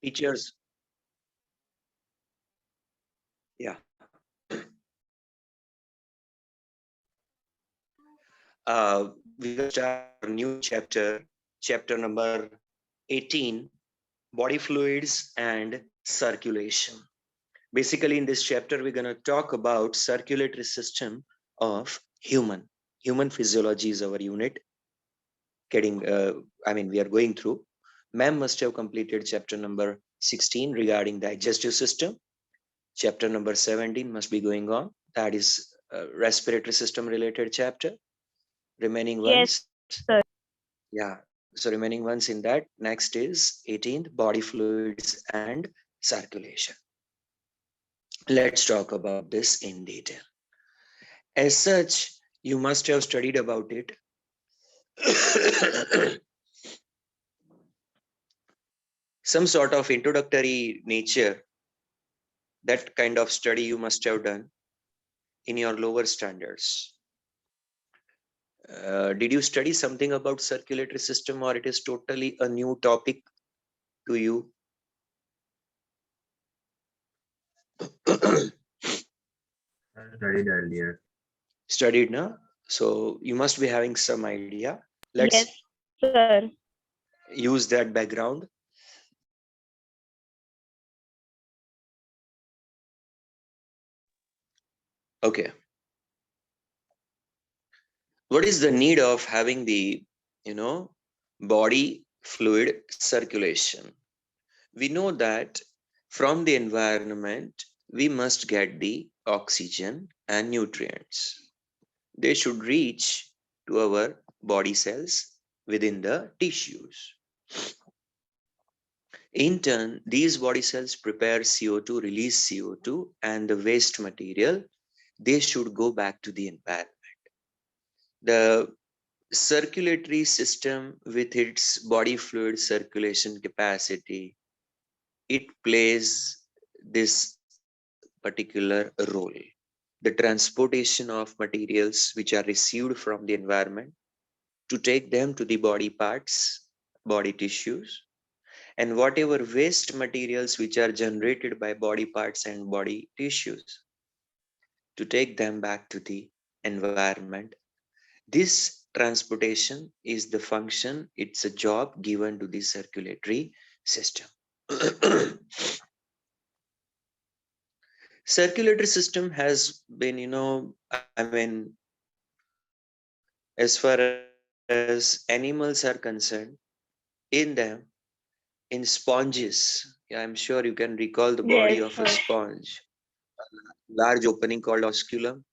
Teachers, yeah. We will start our new chapter, chapter number 18, body fluids and circulation. Basically, in this chapter, we're going to talk about circulatory system of human physiology is our unit. We are going through. Ma'am must have completed chapter number 16 regarding digestive system. Chapter number 17 must be going on. That is respiratory system related chapter. Remaining Yes, ones, sir. yeah. So remaining ones in that. Next is 18th, body fluids and circulation. Let's talk about this in detail. As such, you must have studied about it. Some sort of introductory nature, that kind of study you must have done in your lower standards. Did you study something about circulatory system, or it is totally a new topic to you? I studied earlier. Studied, no? So you must be having some idea. Let's Yes, sir. use that background. Okay. What is the need of having the, body fluid circulation? We know that from the environment, we must get the oxygen and nutrients. They should reach to our body cells within the tissues. In turn, these body cells prepare CO2, release CO2, and the waste material, they should go back to the environment. The circulatory system, with its body fluid circulation capacity, it plays this particular role. The transportation of materials which are received from the environment to take them to the body parts, body tissues, and whatever waste materials which are generated by body parts and body tissues to take them back to the environment. This transportation is the function, it's a job given to the circulatory system. Circulatory system has been, as far as animals are concerned, in them, in sponges, yeah, I'm sure you can recall the body Yes, of a sir. sponge, large opening called osculum,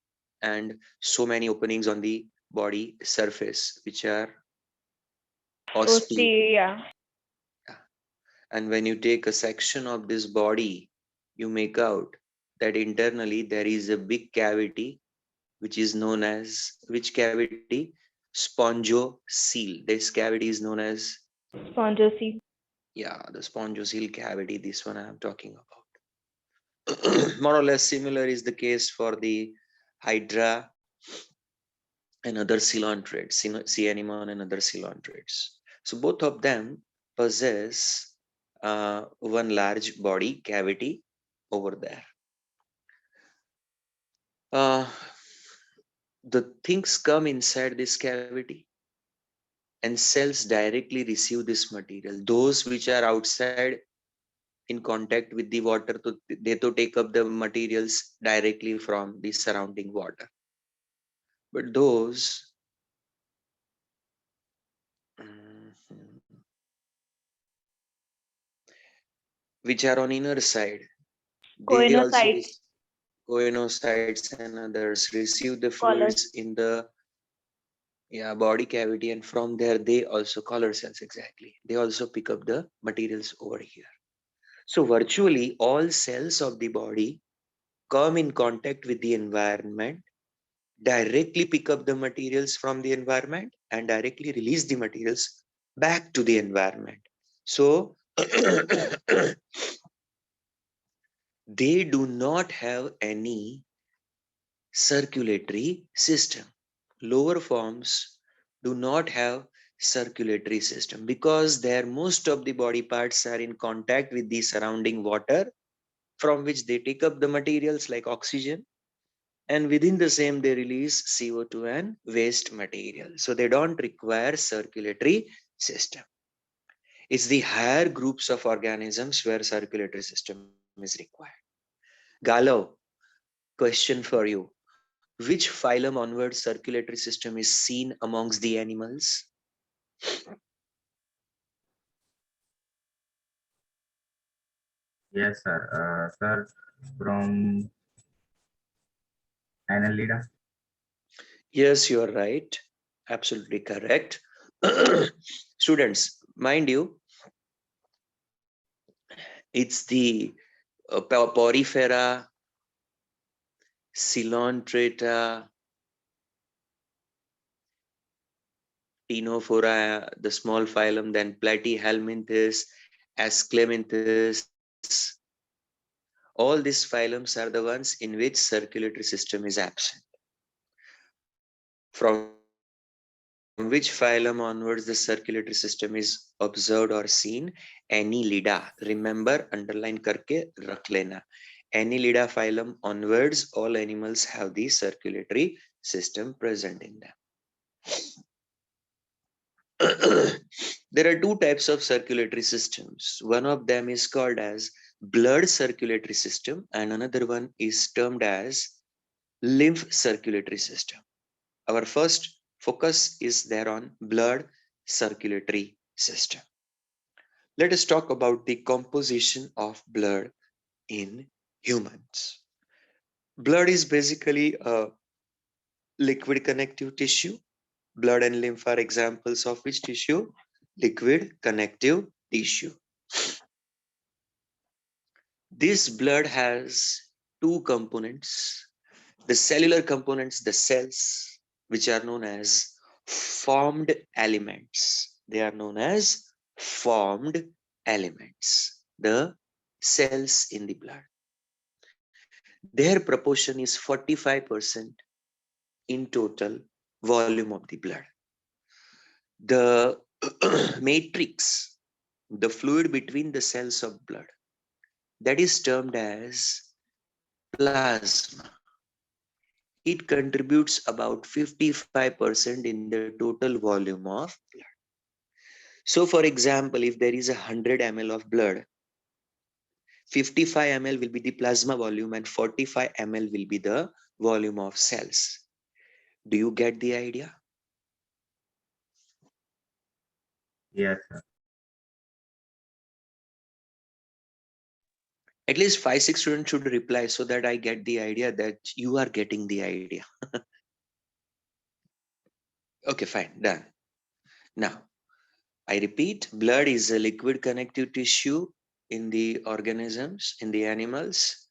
and so many openings on the body surface, which are ospi. Yeah. And when you take a section of this body, you make out that internally there is a big cavity, which is known as, which cavity? Spongocele. This cavity is known as, Spongy. yeah, the spongocele cavity. This one I am talking about. More or less similar is the case for the hydra and other coelenterates, sea anemone and other coelenterates. So both of them possess one large body cavity over there. Uh, the things come inside this cavity, and cells directly receive this material. Those which are outside in contact with the water, they to take up the materials directly from the surrounding water. But those which are on inner side, they also Coinocytes. coinocytes and others receive the Colors. fluids in the, yeah, body cavity, and from there they also, color cells, exactly, they also pick up the materials over here. So virtually all cells of the body come in contact with the environment, directly pick up the materials from the environment, and directly release the materials back to the environment. So they do not have any circulatory system. Lower forms do not have circulatory system, because there most of the body parts are in contact with the surrounding water, from which they take up the materials like oxygen, and within the same they release CO2 and waste material. So they don't require circulatory system. It's the higher groups of organisms where circulatory system is required. Galo, question for you. Which phylum onward circulatory system is seen amongst the animals? Yes, sir. Sir, from Annelida. Yes, you are right. Absolutely correct. Students, mind you, it's the Porifera, Coelenterata, Ctenophora, the small phylum, then Platyhelminthes, Asclepianthus. All these phylums are the ones in which circulatory system is absent. From which phylum onwards the circulatory system is observed or seen? Annelida. Remember, underline करके रख लेना. Annelida phylum onwards, all animals have the circulatory system present in them. There are two types of circulatory systems. One of them is called as blood circulatory system, and another one is termed as lymph circulatory system. Our first focus is there on blood circulatory system. Let us talk about the composition of blood in humans. Blood is basically a liquid connective tissue. Blood and lymph are examples of which tissue? Liquid connective tissue. This blood has two components. The cellular components, the cells, which are known as formed elements. They are known as formed elements. The cells in the blood. Their proportion is 45% in total volume of the blood. The matrix, the fluid between the cells of blood, that is termed as plasma. It contributes about 55% in the total volume of blood. So for example, if there is 100 ml of blood, 55 ml will be the plasma volume and 45 ml will be the volume of cells. Do you get the idea? Yes, sir. At least 5-6 students should reply so that I get the idea that you are getting the idea. Okay, fine, done. Now, I repeat, blood is a liquid connective tissue in the organisms, in the animals.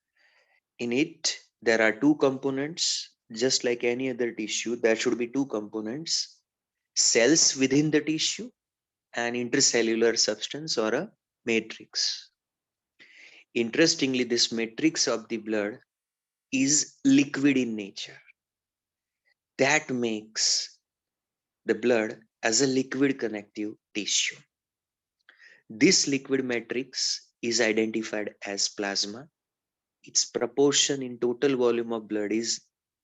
In it, there are two components, just like any other tissue. There should be two components: cells within the tissue and intercellular substance or a matrix. Interestingly, this matrix of the blood is liquid in nature. That makes the blood as a liquid connective tissue. This liquid matrix is identified as plasma. Its proportion in total volume of blood is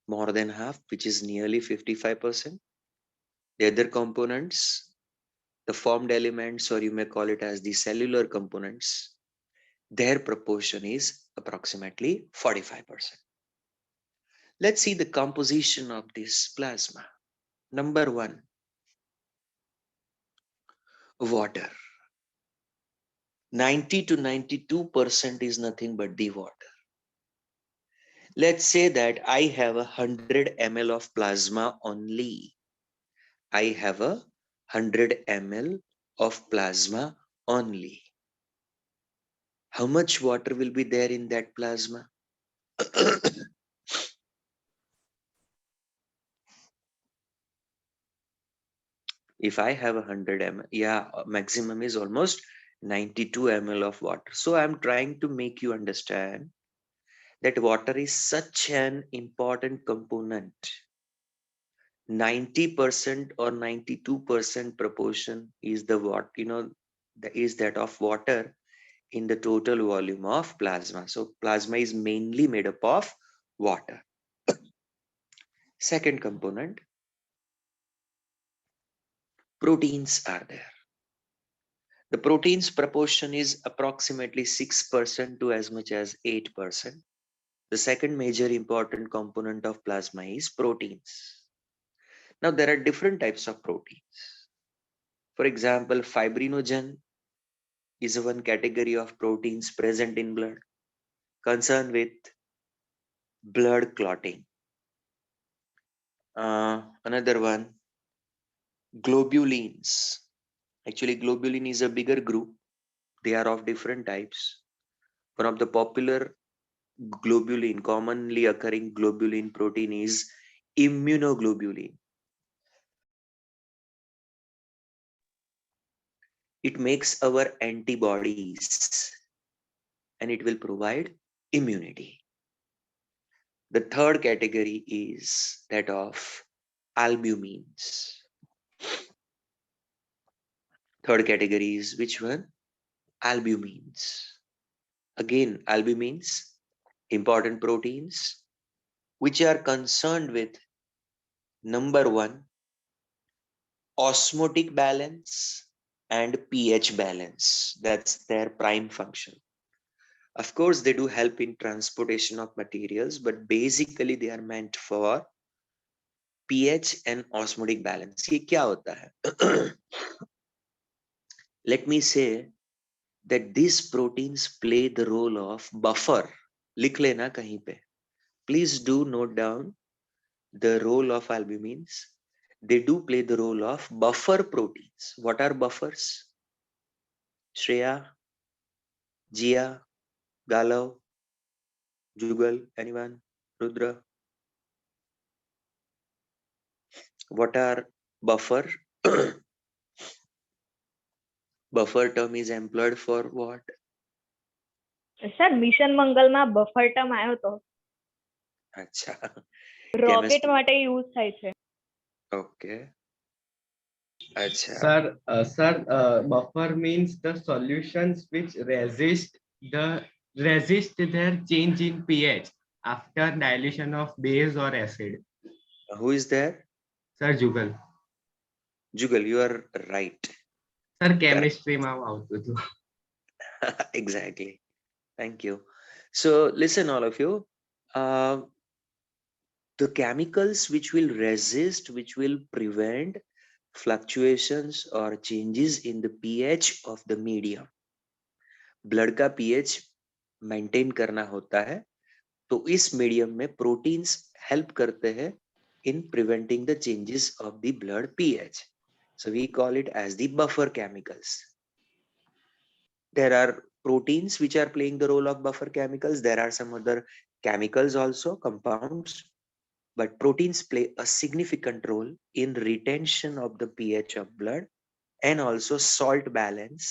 more than half, which is nearly 55%. The other components, the formed elements, or you may call it as the cellular components, their proportion is approximately 45%. Let's see the composition of this plasma. Number one, water. 90 to 92% is nothing but the water. Let's say that I have 100 ml of plasma only. I have 100 ml of plasma only. How much water will be there in that plasma? If I have 100 ml, yeah, maximum is almost 92 ml of water. So I'm trying to make you understand that water is such an important component 90% or 92% proportion is the is that of water in the total volume of plasma. So plasma is mainly made up of water. Second component, proteins are there. The proteins proportion is approximately 6% to as much as 8%. The second major important component of plasma is proteins. Now there are different types of proteins. For example, fibrinogen is one category of proteins present in blood, concerned with blood clotting. Another one, globulins. Actually, globulin is a bigger group. They are of different types. One of the popular globulin, commonly occurring globulin protein is immunoglobulin. It makes our antibodies and it will provide immunity. The third category is that of albumins. Third category is which one? Albumins. Again, albumins, important proteins, which are concerned with number one, osmotic balance and pH balance. That's their prime function. Of course, they do help in transportation of materials, but basically they are meant for pH and osmotic balance. ये क्या होता है? Let me say that these proteins play the role of buffer. लिख लेना कहीं पे. Please do note down the role of albumins. They do play the role of buffer proteins. What are buffers? Shreya, Jia, Galav, Jugal, anyone? Rudra? What are buffer? Buffer term is employed for what? Sir mission મંગલમાં buffer term આવ્યો તો अच्छा. Rocket માટે use થાય છે. Okay. Acha. Sir, buffer means the solutions which resist their change in pH after dilution of base or acid. Who is there? Sir, Jugal. Jugal, you are right. Sir, chemistry માં આવતું હતું. Exactly. Thank you. So listen, all of you. The chemicals which will resist, which will prevent fluctuations or changes in the pH of the medium. Blood का pH maintain करना होता है, तो इस medium में proteins help करते हैं in preventing the changes of the blood pH. So we call it as the buffer chemicals. There are proteins which are playing the role of buffer chemicals. There are some other chemicals also, compounds, but proteins play a significant role in retention of the pH of blood and also salt balance.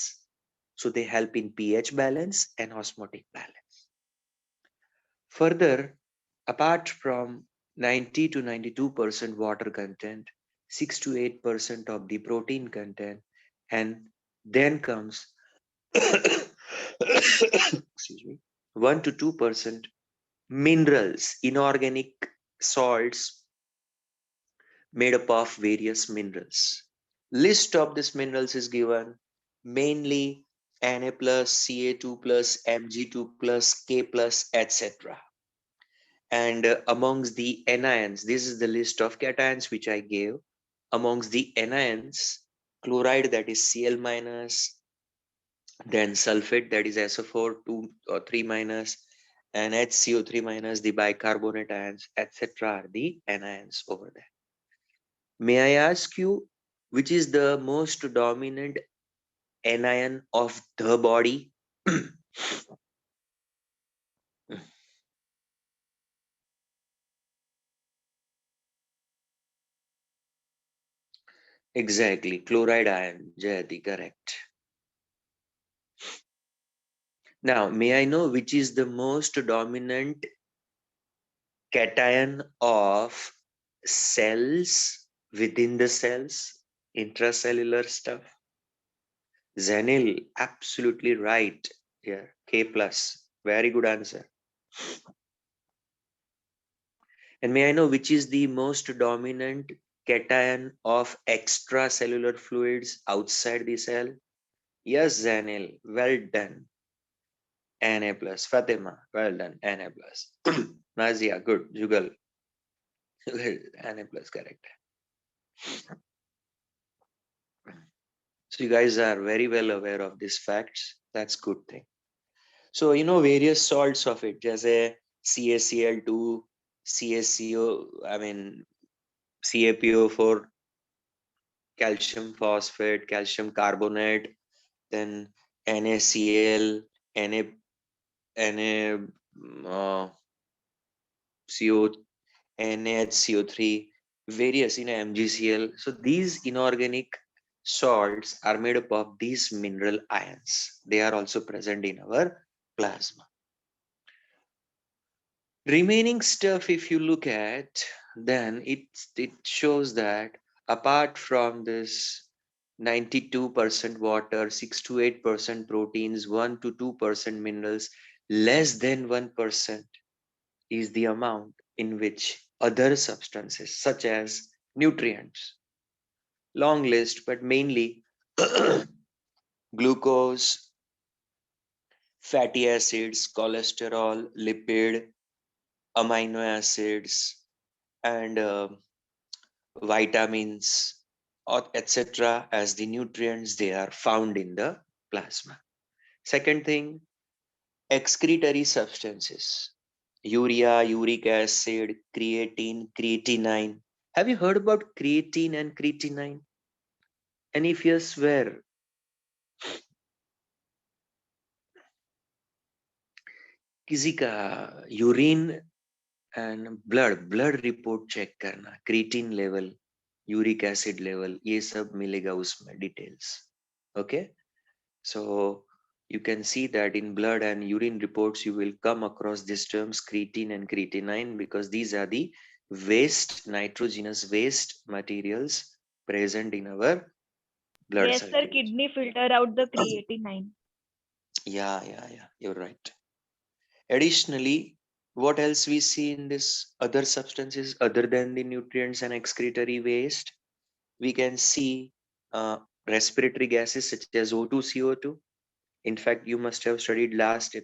So they help in pH balance and osmotic balance. Further, apart from 90 to 92% water content, 6 to 8% of the protein content, and then comes excuse me, 1 to 2% minerals, inorganic salts made up of various minerals. List of these minerals is given, mainly Na plus, Ca2 plus, Mg2 plus, K plus, etc. And amongst the anions, this is the list of cations which I gave. Amongst the anions, chloride, that is Cl minus, then sulfate, that is SO4 2 or 3 minus, and HCO3 minus, the bicarbonate ions, etc. are the anions over there. May I ask you, which is the most dominant anion of the body? Exactly, chloride ion, Jayati, correct. Now, may I know which is the most dominant cation of cells within the cells, intracellular stuff. Zenil, absolutely right here. K plus. Very good answer. And may I know which is the most dominant cation of extracellular fluids outside the cell? Yes, Zanil. Well done. Na plus. Fatima. Well done. Na plus. Nazia. Good. Jugal. Na plus. Correct. So you guys are very well aware of these facts. That's good thing. So you know various salts of it, just a CaCl2, CaCO, I mean CaPO4, calcium phosphate, calcium carbonate, then NaCl, Na, Na, CO, NaHCO3, various MgCl. So these inorganic salts are made up of these mineral ions. They are also present in our plasma. Remaining stuff, if you look at, then it shows that apart from this 92% water, 6 to 8% proteins, 1 to 2% minerals, less than 1% is the amount in which other substances such as nutrients. Long list, but mainly glucose, fatty acids, cholesterol, lipid, amino acids, and vitamins, or etc. as the nutrients they are found in the plasma. Second thing, excretory substances, urea, uric acid, creatine, creatinine. Have you heard about creatine and creatinine? And if yes, where? किसी का urine and blood report check करना, creatine level, uric acid level, ये सब मिलेगा उसमें details. Okay, so you can see that in blood and urine reports you will come across these terms creatine and creatinine, because these are the waste, nitrogenous waste materials present in our blood Yes, sir. circulation. Kidney filter out the creatinine. Yeah, you're right. Additionally, what else we see in this other substances other than the nutrients and excretory waste? We can see respiratory gases such as O2, CO2. In fact, you must have studied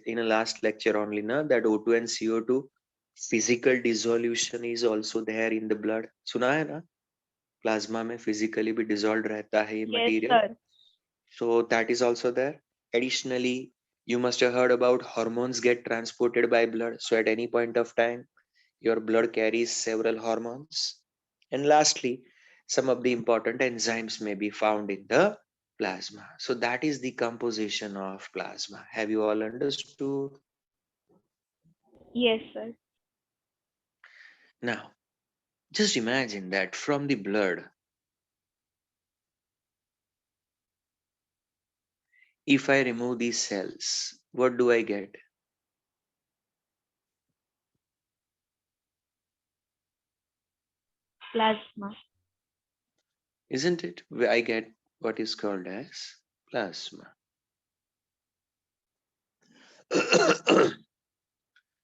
in a last lecture only, na, that O2 and CO2 physical dissolution is also there in the blood. सुना है ना? Plasma में physically भी dissolved रहता है ये Yes, material. sir. So that is also there. Additionally, you must have heard about hormones get transported by blood. So at any point of time, your blood carries several hormones. And lastly, some of the important enzymes may be found in the plasma. So that is the composition of plasma. Have you all understood? Yes, sir. Now, just imagine that from the blood, if I remove these cells, what do I get? Plasma. Isn't it? I get what is called as plasma.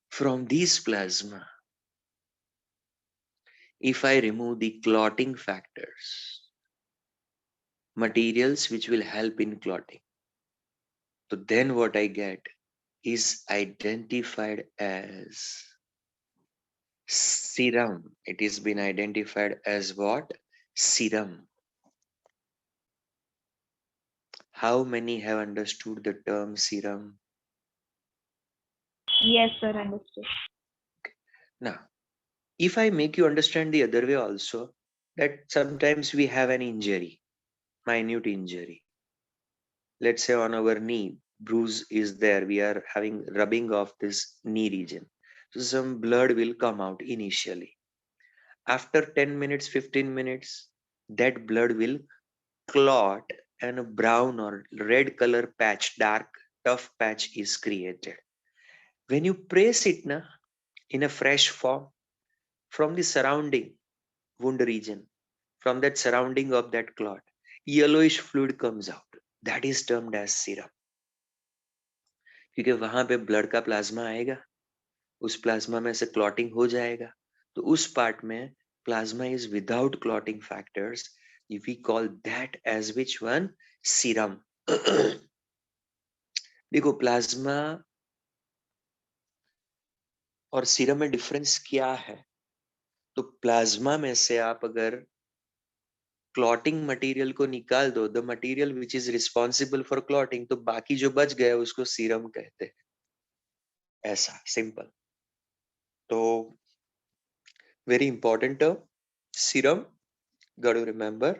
From these plasma, if I remove the clotting factors, materials which will help in clotting, so then what I get is identified as serum. It is been identified as what? Serum. How many have understood the term serum? Yes, sir. Understood. Now, if I make you understand the other way also, that sometimes we have an injury, minute injury. Let's say on our knee, bruise is there. We are having rubbing of this knee region. So some blood will come out initially. After 10 minutes, 15 minutes, that blood will clot and a brown or red color patch, dark, tough patch is created. When you press it na, in a fresh form from the surrounding wound region, from that surrounding of that clot, yellowish fluid comes out. That is termed as serum. क्योंकि वहां पे blood का plasma आएगा, उस plasma में से clotting हो जाएगा, तो उस पार्ट में plasma is without clotting factors. We call that as which one? Serum. देखो प्लाज्मा और सीरम में डिफरेंस क्या है? तो प्लाज्मा में से आप अगर क्लॉटिंग मटेरियल को निकाल दो, the material which is responsible for clotting, तो बाकी जो बच गया उसको सीरम कहते हैं. ऐसा सिंपल. तो very important term, serum, got to remember.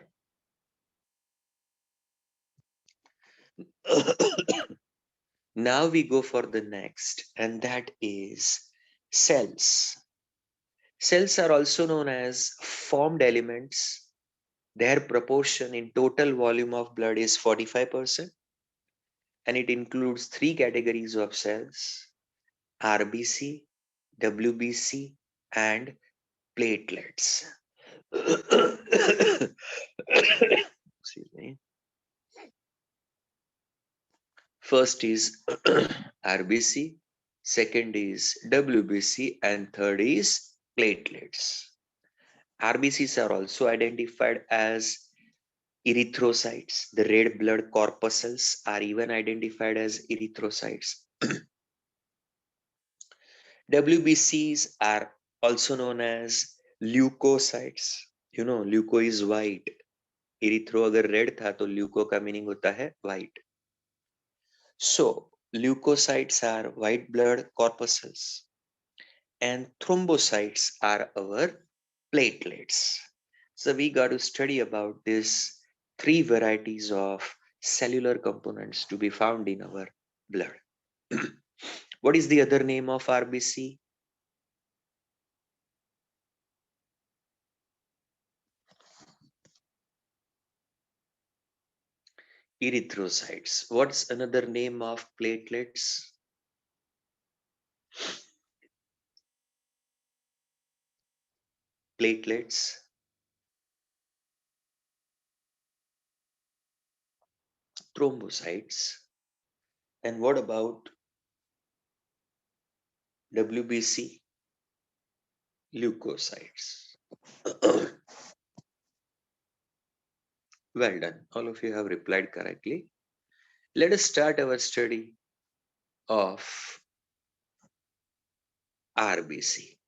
Now we go for the next, and that is cells. Cells are also known as formed elements. Their proportion in total volume of blood is 45%, and it includes three categories of cells: RBC, WBC, and platelets. Excuse me. First is RBC, second is WBC, and third is platelets. RBCs are also identified as erythrocytes. The red blood corpuscles are even identified as erythrocytes. WBCs are also known as leukocytes. You know, leuko is white. Erythro अगर red था तो leuko का meaning होता है white. So leukocytes are white blood corpuscles and thrombocytes are our platelets. So we got to study about these three varieties of cellular components to be found in our blood. What is the other name of RBC? Erythrocytes. What's another name of platelets? Platelets. Thrombocytes. And what about WBC? Leukocytes. Well done. All of you have replied correctly. Let us start our study of RBC,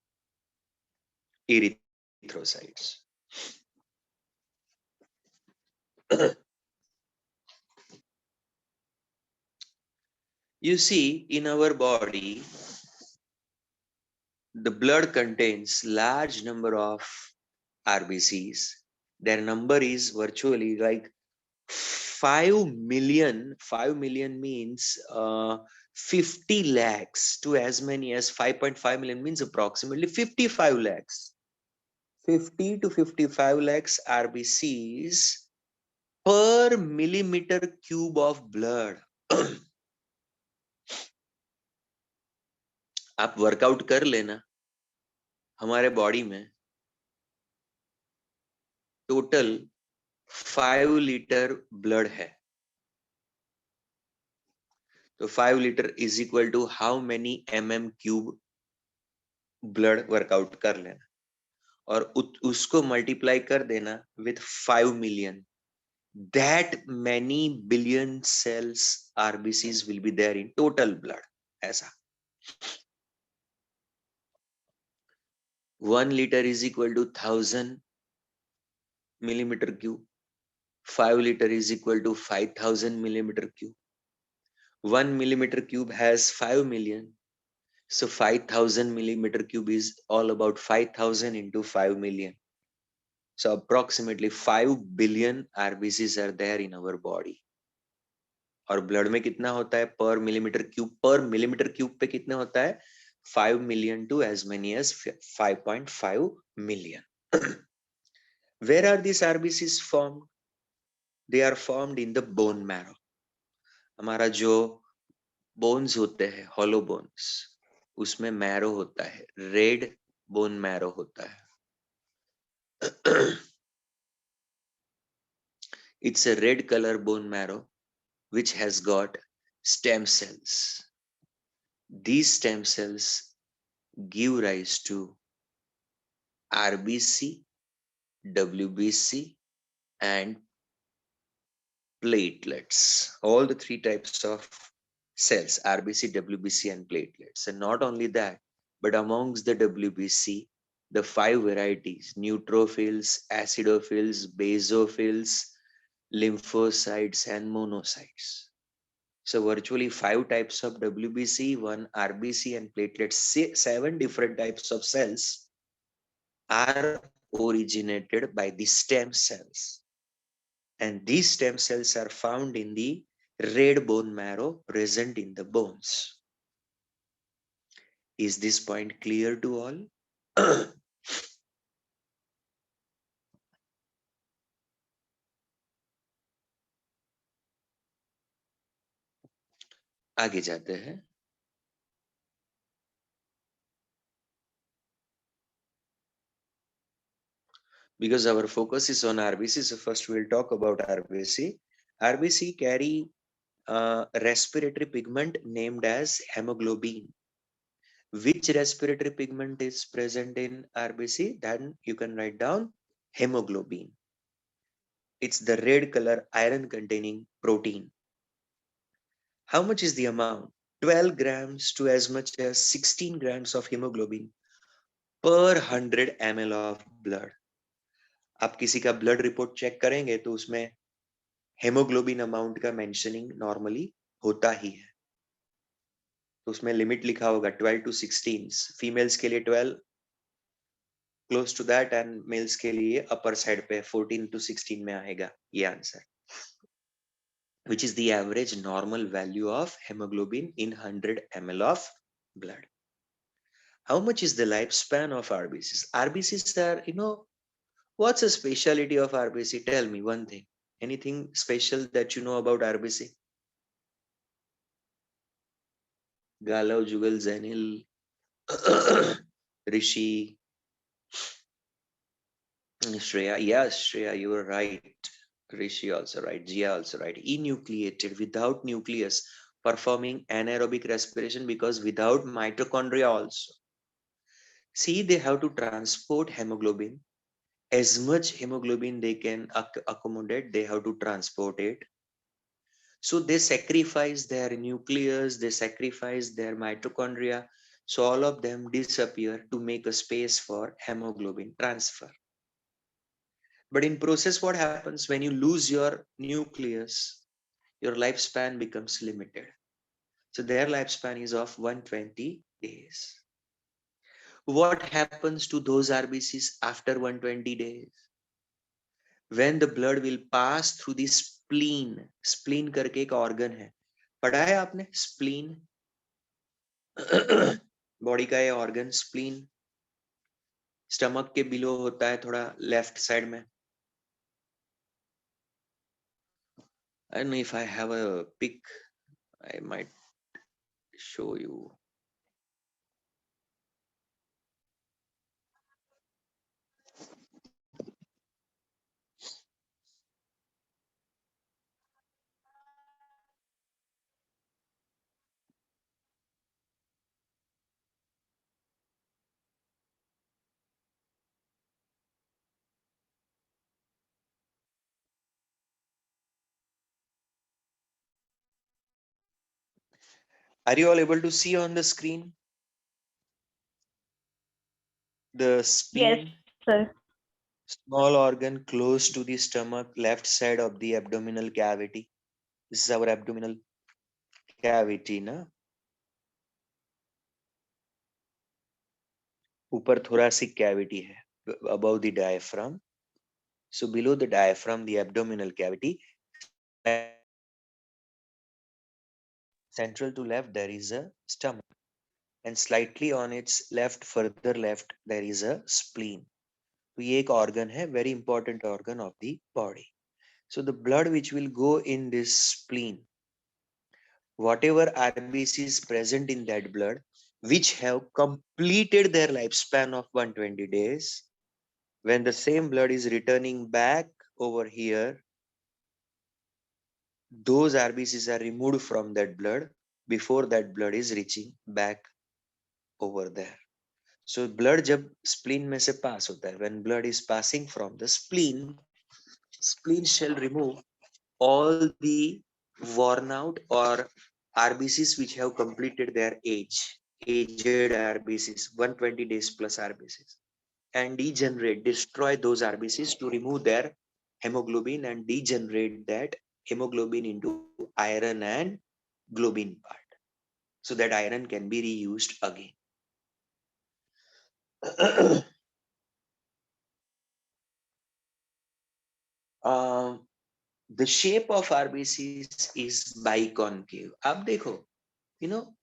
erythrocytes. You see, in our body, the blood contains large number of RBCs. Their number is virtually like 5 million. 5 million means 50 lakhs to as many as 5.5 million means approximately 55 lakhs. 50 to 55 lakhs RBCs per millimeter cube of blood. आप workout कर लेना, हमारे body में total 5 litre blood है, तो 5 litre is equal to how many mm cube blood work out कर लेना और उसको मल्टीप्लाई कर देना with 5 million. That many billion cells RBCs will be there in total blood. ऐसा 1 liter is equal to 1000 millimeter cube. 5 liter is equal to 5000 millimeter cube. 1 millimeter cube has 5 million. So 5000 millimeter cube is all about 5000 into 5 million. So approximately 5 billion RBCs are there in our body. और blood में कितना होता है पर millimetre cube? पर millimetre cube पे कितना होता है? 5 million to as many as 5.5 million. Where are these RBCs formed? They are formed in the bone marrow. हमारा जो बोन्स होते हैं, हॉलो बोन्स, उसमें मैरो होता है, रेड बोन मैरो होता है. It's a red color bone marrow which has got stem cells. These stem cells give rise to RBC, WBC, and platelets. All the three types of cells, RBC, WBC, and platelets. And not only that, but amongst the WBC, the 5 varieties: neutrophils, acidophils, basophils, lymphocytes, and monocytes. So virtually 5 types of WBC, 1 RBC, and platelets. 7 different types of cells are originated by the stem cells. And these stem cells are found in the red bone marrow present in the bones. Is this point clear to all? आगे जाते हैं. Because our focus is on RBC, so first we'll talk about RBC. RBC carry a respiratory pigment named as hemoglobin. Which respiratory pigment is present in RBC? Then you can write down hemoglobin. It's the red color iron containing protein. How much is the amount? 12 grams to as much as 16 grams of hemoglobin per 100 ml of blood. आप किसी का blood report check करेंगे तो उसमें haemoglobin amount का mentioning normally होता ही है. तो उसमें लिमिट लिखा होगा 12 to 16. फीमेल्स के लिए 12 close to that and males के लिए अपर साइड पे 14 to 16 में आएगा ये answer, which is the average normal value of hemoglobin in 100 ml of blood. How much is the lifespan of RBCs? RBCs are, what's the specialty of RBC? Tell me one thing. Anything special that you know about RBC? Galav, Jugal, Zenil, Rishi, Shreya. Yes, Shreya, you were right. Rishi also right. Jia also right. Enucleated, without nucleus, performing anaerobic respiration, because without mitochondria also. See, they have to transport hemoglobin. As much hemoglobin they can accommodate, they have to transport it. So they sacrifice their nucleus, they sacrifice their mitochondria. So all of them disappear to make a space for hemoglobin transfer. But in process, what happens when you lose your nucleus? Your lifespan becomes limited. So their lifespan is of 120 days. What happens to those RBCs after 120 days? When the blood will pass through the spleen. Spleen करके एक organ है, पढ़ा है आपने? Spleen. Body का ये organ spleen. Stomach के below होता है थोड़ा लेफ्ट साइड में. I don't know if I have a pic, I might show you. Are you all able to see on the screen? The spleen. Yes, sir. Small organ close to the stomach, left side of the abdominal cavity. This is our abdominal cavity, na? ऊपर thoracic cavity है, above the diaphragm. So below the diaphragm, the abdominal cavity, central to left, there is a stomach. And slightly on its left, further left, there is a spleen. तो ये एक organ है, very important organ of the body. So the blood which will go in this spleen, whatever RBC is present in that blood, which have completed their lifespan of 120 days, when the same blood is returning back over here, those RBCs are removed from that blood before that blood is reaching back over there. So blood जब spleen में से pass होता है, when blood is passing from the spleen, spleen shall remove all the worn out or RBCs which have completed their age, aged RBCs, 120 days plus RBCs, and degenerate, destroy those RBCs to remove their hemoglobin and degenerate that hemoglobin into iron and globin part, so that iron can be reused again. The shape of RBCs is biconcave. आप देखो, you know,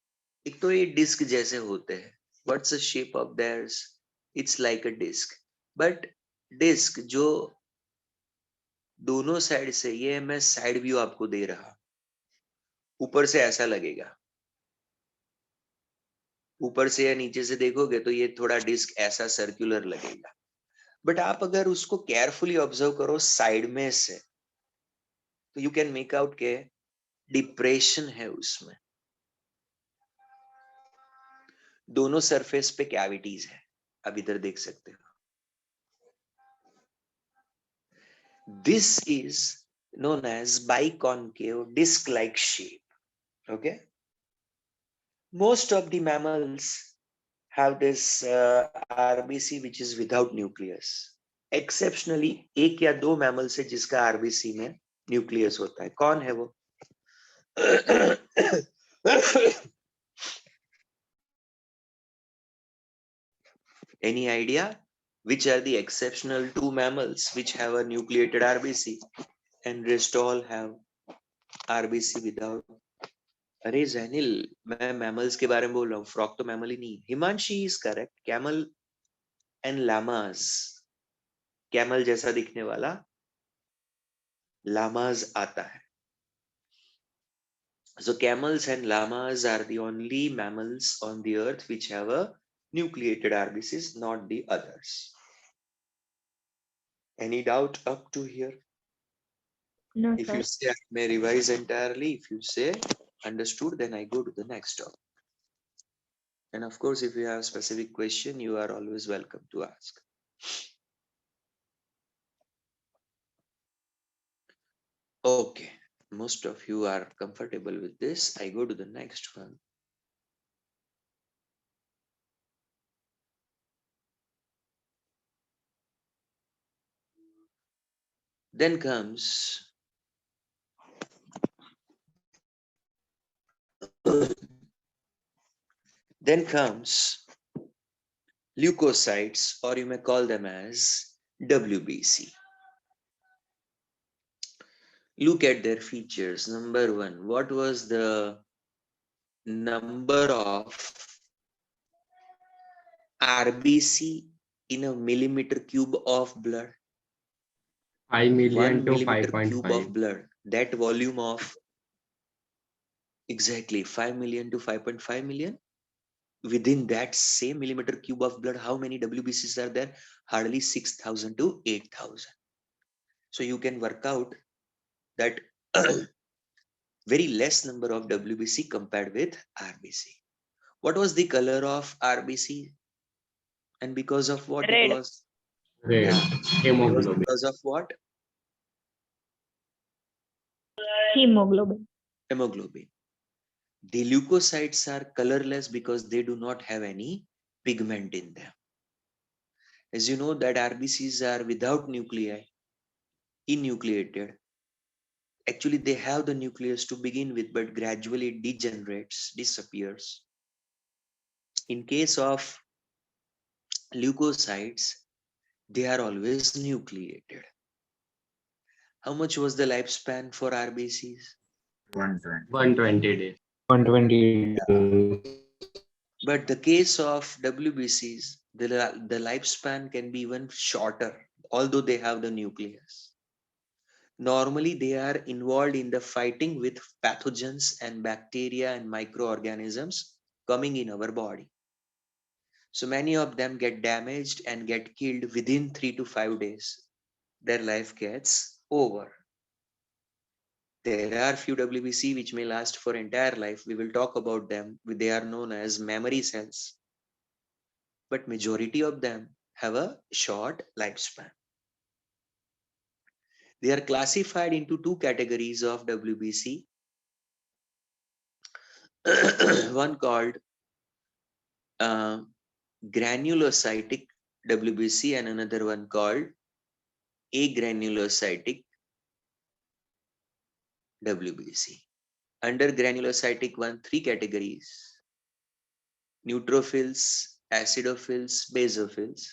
एक तो ये disc जैसे होते हैं. What's the shape of theirs? It's like a disc. But disc जो दोनों साइड से, ये मैं साइड व्यू आपको दे रहा, ऊपर से ऐसा लगेगा, ऊपर से या नीचे से देखोगे तो ये थोड़ा डिस्क ऐसा सर्कुलर लगेगा. बट आप अगर उसको केयरफुली ऑब्जर्व करो साइड में से, तो यू कैन मेक आउट के डिप्रेशन है उसमें, दोनों सरफेस पे कैविटीज है. अब इधर देख सकते हो. This is known as biconcave disc-like shape. Okay, most of the mammals have this RBC which is without nucleus. Exceptionally, एक या दो mammals है जिसका RBC में nucleus होता है. कौन है वो? Any idea? Which are the exceptional two mammals which have a nucleated RBC and rest all have RBC without? अरे जैनिल, मैं मैमल्स के बारे में बोल रहा हूँ, फ्रॉक तो मैमल ही नहीं. Himanshi is correct. Camel and llamas, camel जैसा दिखने वाला लामास आता है. So camels and llamas are the only mammals on the earth which have a nucleated RBCs, not the others. Any doubt up to here? No, If sir. you say I may revise entirely, if you say understood, then I go to the next topic. And of course, if you have a specific question, you are always welcome to ask. Okay, most of you are comfortable with this. I go to the next one. Then comes leukocytes, or you may call them as WBC. Look at their features. Number one, what was the number of RBC in a millimeter cube of blood? 5 million 1 to millimeter cube of 5.5. blood. That volume of exactly 5 million to 5.5 million. Within that same millimeter cube of blood, how many WBCs are there? Hardly 6,000 to 8,000. So you can work out that very less number of WBC compared with RBC. What was the color of RBC? And because of what Red. it was? Red. Yeah. It was Hemoglobin. because of what? Hemoglobin. Hemoglobin. The leukocytes are colorless because they do not have any pigment in them. As you know that RBCs are without nuclei, enucleated. Actually, they have the nucleus to begin with, but gradually it degenerates, disappears. In case of leukocytes, they are always nucleated. How much was the lifespan for RBCs? 120. 120 days. 120 But the case of WBCs, the lifespan can be even shorter, although they have the nucleus. Normally, they are involved in the fighting with pathogens and bacteria and microorganisms coming in our body. So many of them get damaged and get killed within 3 to 5 days. Their life gets over. There are few WBC which may last for entire life. We will talk about them. They are known as memory cells. But majority of them have a short lifespan. They are classified into two categories of WBC. One called uh, granulocytic WBC and another one called agranulocytic WBC. Under granulocytic one, three categories: neutrophils, acidophils, basophils,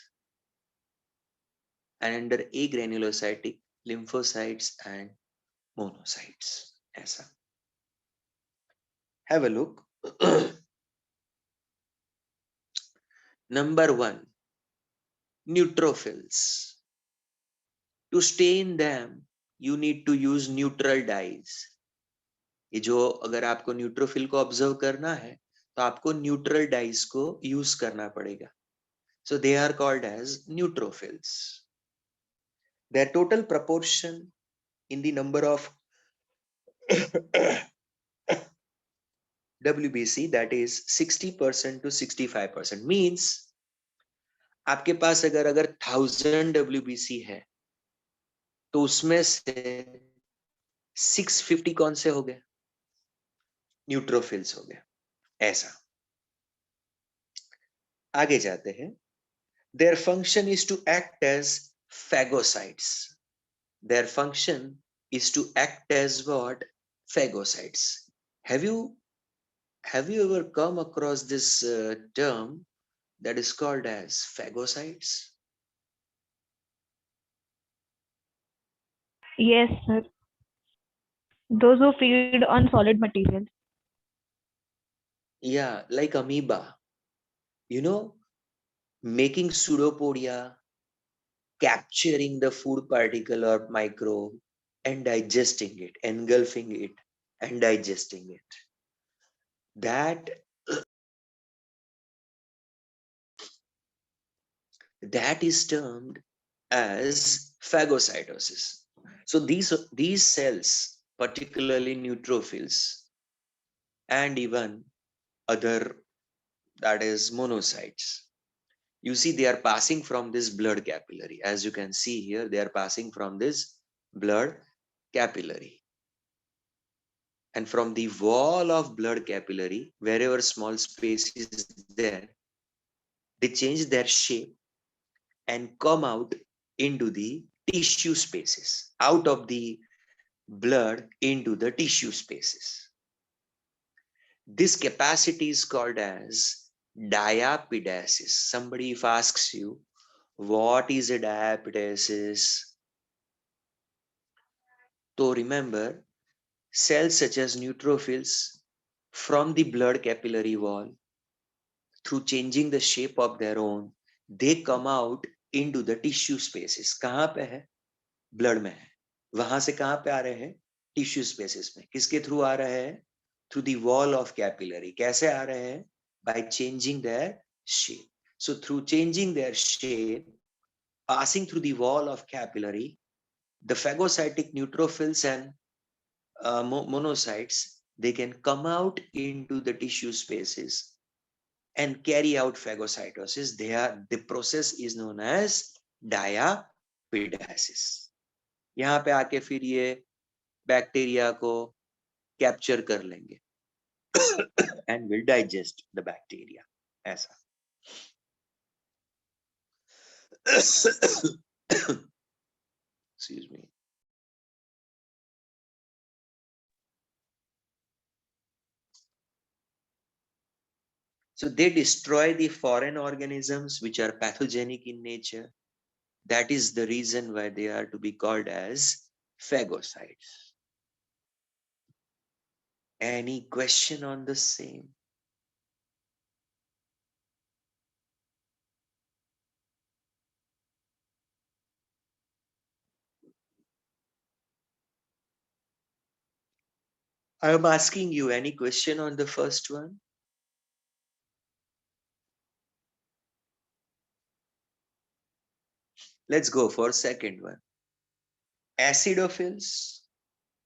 and under agranulocytic, lymphocytes and monocytes. ऐसा. Have a look. Number one, neutrophils. To stain them, you need to use neutral dyes. ये जो अगर आपको neutrophil को observe करना है तो आपको न्यूट्रल डाइज को यूज करना पड़ेगा. So they are called as neutrophils. Their total proportion in the number of WBC, that is 60% to 65%, means आपके पास अगर 1000 WBC है तो उसमें से 650 कौन से हो गए? न्यूट्रोफिल्स हो गए. ऐसा. आगे जाते हैं. Their function is to act as phagocytes. Their function is to act as what? Phagocytes. Have you ever come across this term that is called as phagocytes? Yes, sir. Those who feed on solid material. Yeah, like amoeba. You know, making pseudopodia, capturing the food particle or microbe and digesting it, engulfing it and digesting it. That is termed as phagocytosis. So these cells, particularly neutrophils and even other, that is monocytes, you see they are passing from this blood capillary. As you can see here, they are passing from this blood capillary. And from the wall of blood capillary, wherever small space is there, they change their shape and come out into the tissue spaces, out of the blood into the tissue spaces. This capacity is called as diapedesis. Somebody if asks you, what is a diapedesis? So remember, cells such as neutrophils from the blood capillary wall, through changing the shape of their own, they come out into the tissue spaces. कहाँ पे है? Blood में है. वहां से कहाँ पे आ रहे हैं? Tissue spaces में. किसके थ्रू आ रहे हैं? Through the wall of capillary. कैसे आ रहे हैं? By changing their shape. So through changing their shape, passing through the wall of capillary, the phagocytic neutrophils and monocytes, they can come out into the tissue spaces and carry out phagocytosis. The process is known as diapedesis. यहाँ पे आके फिर ये bacteria को capture कर लेंगे and will digest the bacteria. ऐसा. Excuse me. So they destroy the foreign organisms which are pathogenic in nature. That is the reason why they are to be called as phagocytes. Any question on the same? I am asking you, any question on the first one? Let's go for second one. Acidophils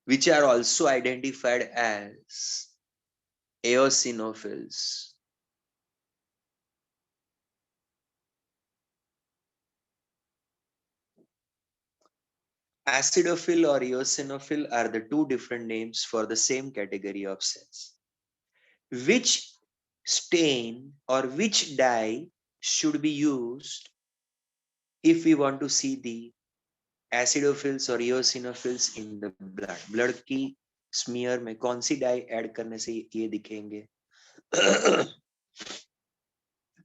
which are also identified as eosinophils. Acidophil or eosinophil are the two different names for the same category of cells. Which stain or which dye should be used if we want to see the acidophils or eosinophils in the blood? Blood की smear में कौन सी dye add करने से ये दिखेंगे?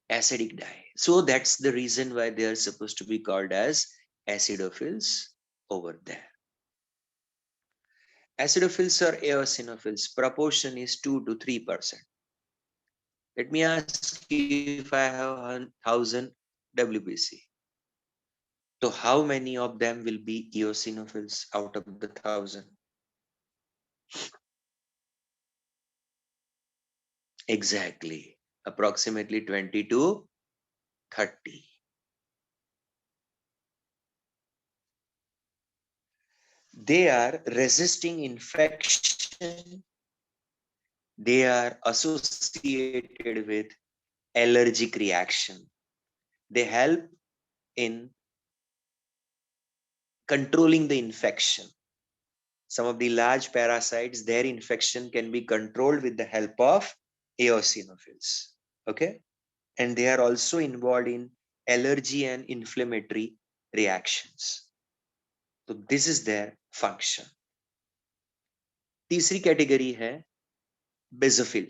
Acidic dye. So that's the reason why they are supposed to be called as acidophils over there. Acidophils or eosinophils, proportion is 2 to 3%. Let me ask you, if I have 1000 WBC, so how many of them will be eosinophils out of the 1000? Exactly, approximately 20 to 30. They are resisting infection. They are associated with allergic reaction. They help in controlling the infection. Some of the large parasites, their infection can be controlled with the help of eosinophils. Okay? And they are also involved in allergy and inflammatory reactions. So this is their function. तीसरी category है basophils.